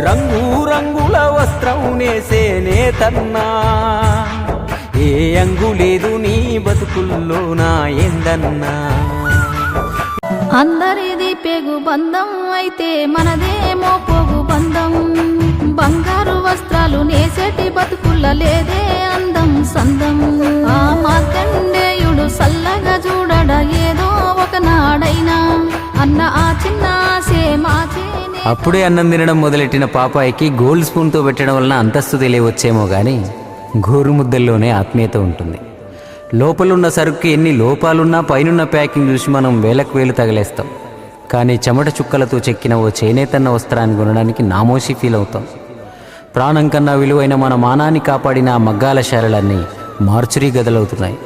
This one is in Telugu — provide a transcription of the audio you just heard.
రంగు రంగుల వస్త్రం నేసే నేతన్నా, ఏ అంగు లేదు నీ బతుకుల్లో నా ఏందన్నా. అందరిది పెగు బంధం అయితే మనదేమో పొగు బంధం, బంగారు వస్త్రాలు నేసేటి బతుకుల్ల లేదే అందం సందం. ఆ మార్కండేయుడు సల్లగా చూడడ ఏదో ఒకనాడైనా అన్న ఆ చిన్న ఆశే మాచేనే. అప్పుడే అన్నం తినడం మొదలెట్టిన పాపాయికి గోల్డ్ స్పూన్తో పెట్టడం వలన అంతస్తు తెలియవచ్చేమో కానీ గోరు ముద్దల్లోనే ఆత్మీయత ఉంటుంది. లోపలున్న సరుకు ఎన్ని లోపాలున్నా పైనున్న ప్యాకింగ్ చూసి మనం వేలకు వేలు తగలేస్తాం. కానీ చెమట చుక్కలతో చెక్కిన ఓ చేనేతన్న వస్త్రాన్ని కొనడానికి నామోషి ఫీల్ అవుతాం. ప్రాణం కన్నా విలువైన మన మానాన్ని కాపాడిన ఆ మగ్గాల శాలలన్నీ మార్చురీ గదలవుతున్నాయి.